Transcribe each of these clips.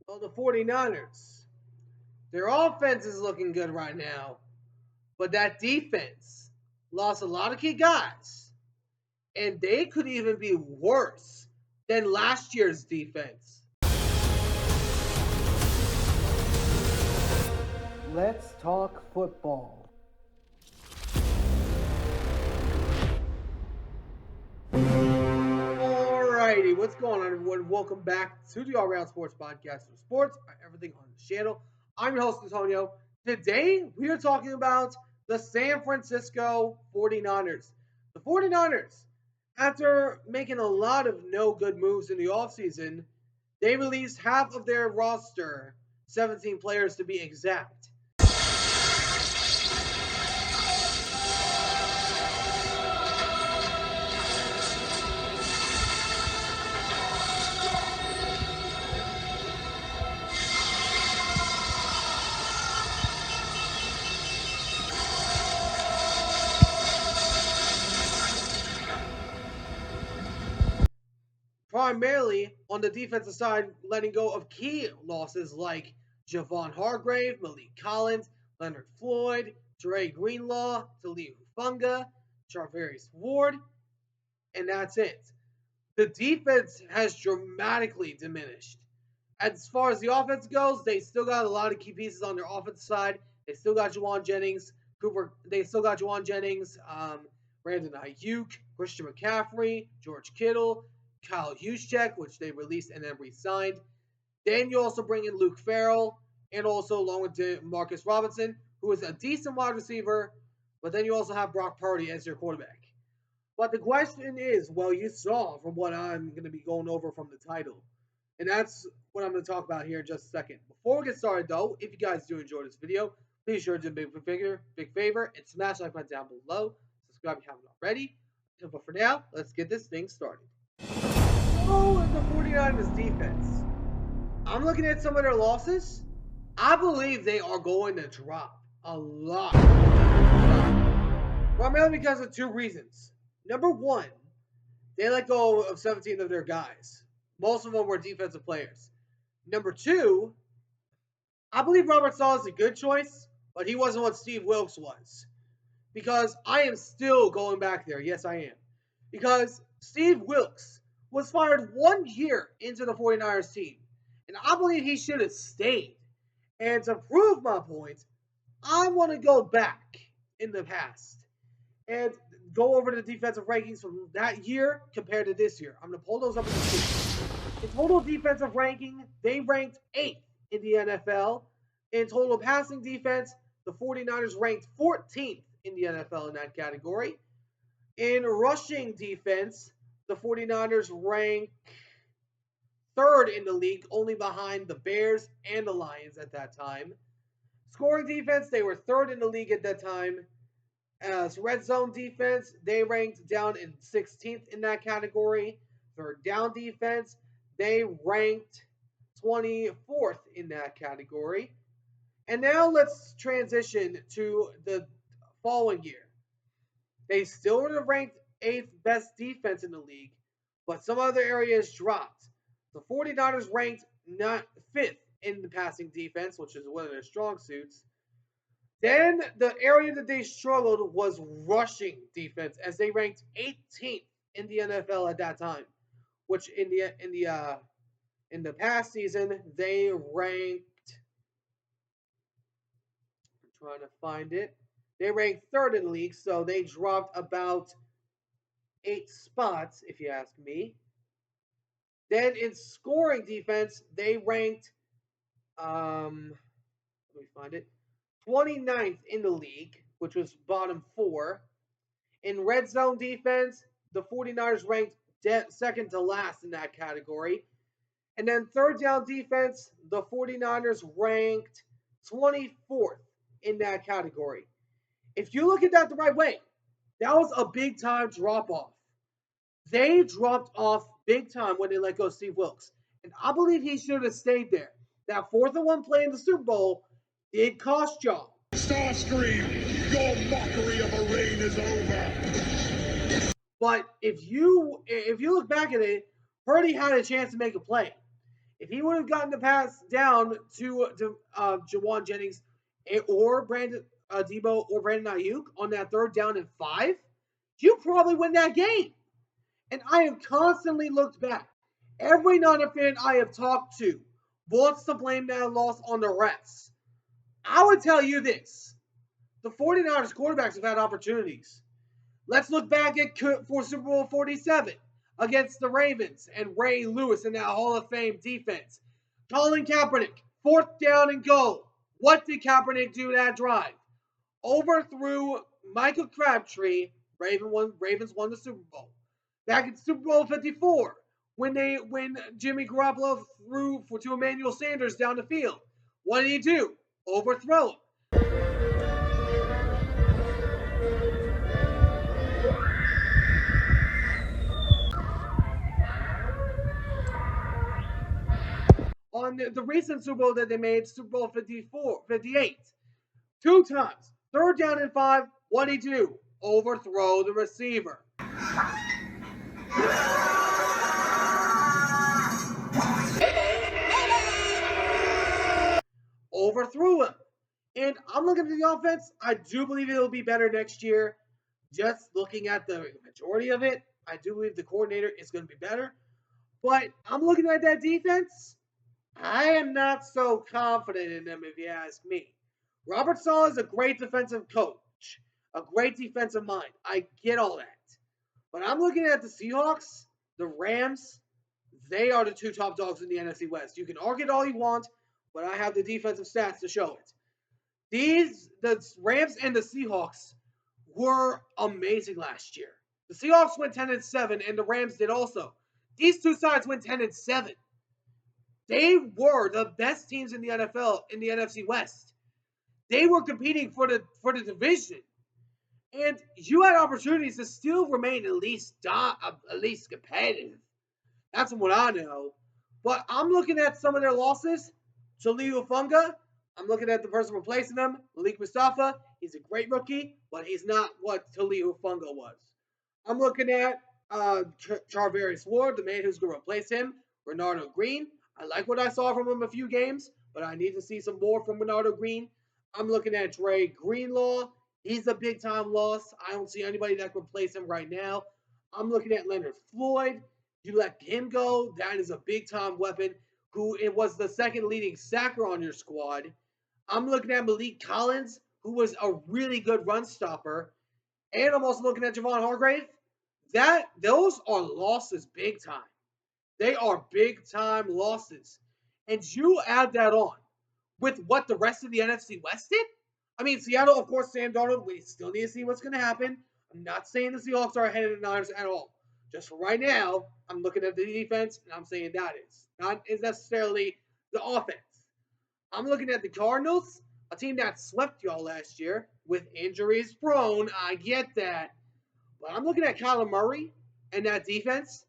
Well, the 49ers, their offense is looking good right now, but that defense lost a lot of key guys, and they could even be worse than last year's defense. Let's talk football. Alrighty, what's going on, everyone? Welcome back to the All Round Sports Podcast for sports, everything on the channel. I'm your host, Antonio. Today, we are talking about the San Francisco 49ers. The 49ers, after making a lot of no good moves in the offseason, they released half of their roster, 17 players to be exact. Primarily on the defensive side, letting go of key losses like Javon Hargrave, Malik Collins, Leonard Floyd, Dre Greenlaw, Talia Hufunga, Charvarius Ward, and that's it. The defense has dramatically diminished. As far as the offense goes, they still got a lot of key pieces on their offensive side. They still got Juwan Jennings, Cooper. They still got Juwan Jennings, Brandon Ayuk, Christian McCaffrey, George Kittle, Kyle Juszczyk, which they released and then re-signed. Then you also bring in Luke Farrell, and also along with Marcus Robinson, who is a decent wide receiver. But then you also have Brock Purdy as your quarterback. But the question is, well, you saw from what I'm going to be going over from the title. And that's what I'm going to talk about here in just a second. Before we get started, though, if you guys do enjoy this video, please sure to do a big favor and smash that button down below. Subscribe if you haven't already. But for now, let's get this thing started. So, the 49ers defense. I'm looking at some of their losses. I believe they are going to drop a lot. Primarily because of two reasons. Number one, they let go of 17 of their guys. Most of them were defensive players. Number two, I believe Robert Saleh is a good choice, but he wasn't what Steve Wilks was. Because I am still going back there. Yes, I am. Because Steve Wilks was fired 1 year into the 49ers team. And I believe he should have stayed. And to prove my point, I want to go back in the past and go over the defensive rankings from that year compared to this year. I'm going to pull those up in the sheet. In total defensive ranking, they ranked 8th in the NFL. In total passing defense, the 49ers ranked 14th in the NFL in that category. In rushing defense, the 49ers ranked 3rd in the league, only behind the Bears and the Lions at that time. Scoring defense, they were 3rd in the league at that time. As red zone defense, they ranked down in 16th in that category. Third down defense, they ranked 24th in that category. And now let's transition to the following year. They still were ranked 8th best defense in the league, but some other areas dropped. The 49ers ranked 5th in the passing defense, which is one of their strong suits. Then the area that they struggled was rushing defense, as they ranked 18th in the NFL at that time, which in the past season they ranked. I'm trying to find it. They ranked 3rd in the league, so they dropped about 8 spots, if you ask me. Then in scoring defense, they ranked. Let me find it. 29th in the league, which was bottom 4. In red zone defense, the 49ers ranked 2nd to last in that category. And then third down defense, the 49ers ranked 24th in that category. If you look at that the right way, that was a big time drop off. They dropped off big time when they let go of Steve Wilks. And I believe he should have stayed there. That 4th and 1 play in the Super Bowl did cost y'all. Starscream, your mockery of a reign is over. But if you look back at it, Purdy had a chance to make a play. If he would have gotten the pass down to Jawan Jennings or Brandon Debo or Brandon Ayuk on that 3rd down and 5, you probably win that game. And I have constantly looked back. Every Niner fan I have talked to wants to blame that loss on the refs. I would tell you this. The 49ers quarterbacks have had opportunities. Let's look back at for Super Bowl 47 against the Ravens and Ray Lewis in that Hall of Fame defense. Colin Kaepernick, 4th down and goal. What did Kaepernick do that drive? Overthrew Michael Crabtree. Ravens won the Super Bowl. Back in Super Bowl 54, when Jimmy Garoppolo threw to Emmanuel Sanders down the field, what did he do? Overthrow him. On the recent Super Bowl that they made, Super Bowl 58, 2 times, 3rd down and 5, what did he do? Overthrow the receiver. Overthrew him. And I'm looking at the offense. I do believe it'll be better next year. Just looking at the majority of it, I do believe the coordinator is going to be better. But I'm looking at that defense. I am not so confident in them, if you ask me. Robert Saleh is a great defensive coach, a great defensive mind. I get all that. But I'm looking at the Seahawks, the Rams. They are the 2 top dogs in the NFC West. You can argue it all you want, but I have the defensive stats to show it. The Rams and the Seahawks were amazing last year. The Seahawks went 10-7, and the Rams did also. These 2 sides went 10-7. They were the best teams in the NFL in the NFC West. They were competing for the division, and you had opportunities to still remain at least competitive. That's what I know. But I'm looking at some of their losses. Taliu Funga, I'm looking at the person replacing him, Malik Mustafa. He's a great rookie, but he's not what Taliu Funga was. I'm looking at Charvarius Ward, the man who's going to replace him, Renardo Green. I like what I saw from him a few games, but I need to see some more from Renardo Green. I'm looking at Dre Greenlaw. He's a big-time loss. I don't see anybody that can replace him right now. I'm looking at Leonard Floyd. You let him go. That is a big-time weapon who it was the 2nd leading sacker on your squad. I'm looking at Malik Collins, who was a really good run stopper. And I'm also looking at Javon Hargrave. Those are losses big time. They are big-time losses. And you add that on with what the rest of the NFC West did. I mean, Seattle, of course, Sam Darnold, we still need to see what's going to happen. I'm not saying the Seahawks are ahead of the Niners at all. Just for right now, I'm looking at the defense, and I'm saying that not necessarily the offense. I'm looking at the Cardinals, a team that swept y'all last year with injuries prone. I get that. But I'm looking at Kyler Murray and that defense.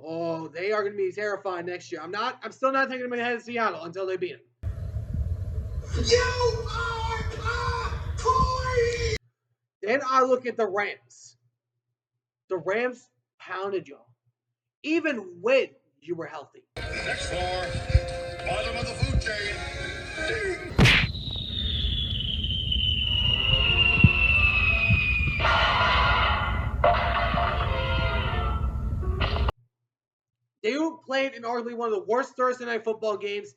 Oh, they are going to be terrifying next year. I'm still not taking them ahead of Seattle until they beat them. You are a toy! Then I look at the Rams. The Rams pounded y'all, even when you were healthy. Next floor, bottom of the food chain. Ding. They played in arguably one of the worst Thursday night football games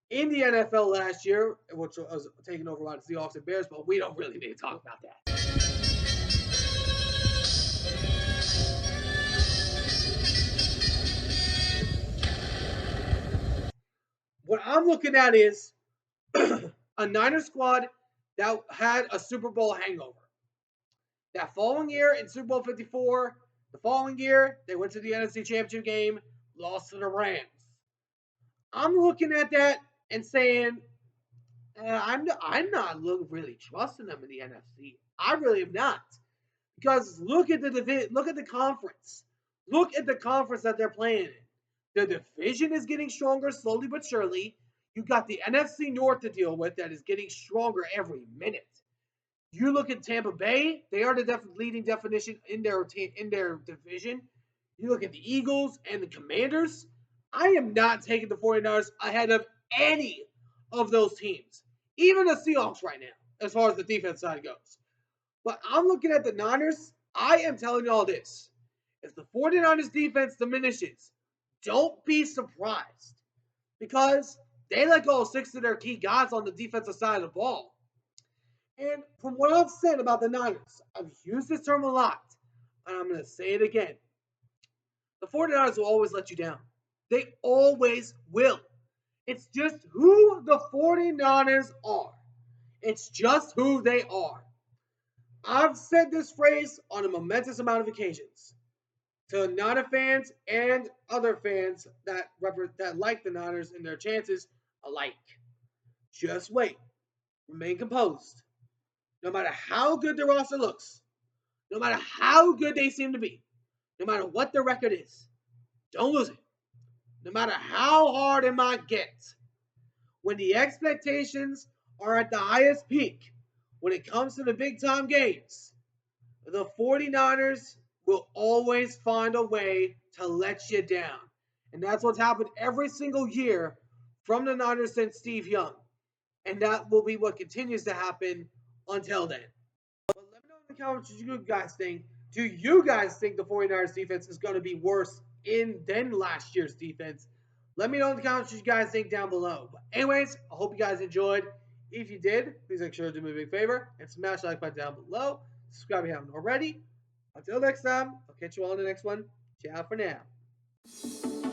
in the NFL last year, which was taken over by the Seahawks and Bears, but we don't really need to talk about that. What I'm looking at is a Niners squad that had a Super Bowl hangover. That following year in Super Bowl 54, the following year, they went to the NFC Championship game, lost to the Rams. I'm looking at that and saying, I'm not really trusting them in the NFC. I really am not, because look at the conference. Look at the conference that they're playing in. The division is getting stronger slowly but surely. You got the NFC North to deal with that is getting stronger every minute. You look at Tampa Bay; they are the leading definition in their division. You look at the Eagles and the Commanders. I am not taking the 49ers ahead of any of those teams, even the Seahawks right now, as far as the defense side goes. But I'm looking at the Niners. I am telling you all this. If the 49ers defense diminishes, don't be surprised because they let go of 6 of their key guys on the defensive side of the ball. And from what I've said about the Niners, I've used this term a lot, and I'm going to say it again. The 49ers will always let you down. They always will. It's just who the 49ers are. It's just who they are. I've said this phrase on a momentous amount of occasions to Niner fans and other fans that like the Niners and their chances alike. Just wait. Remain composed. No matter how good the roster looks, no matter how good they seem to be, no matter what their record is, don't lose it. No matter how hard it might get, when the expectations are at the highest peak, when it comes to the big time games, the 49ers will always find a way to let you down. And that's what's happened every single year from the Niners since Steve Young. And that will be what continues to happen until then. But let me know in the comments what you guys think. Do you guys think the 49ers defense is going to be worse than last year's defense? Let me know in the comments what you guys think down below. But anyways, I hope you guys enjoyed. If you did, please make sure to do me a big favor and smash the like button down below. Subscribe if you haven't already. Until next time, I'll catch you all in the next one. Ciao for now.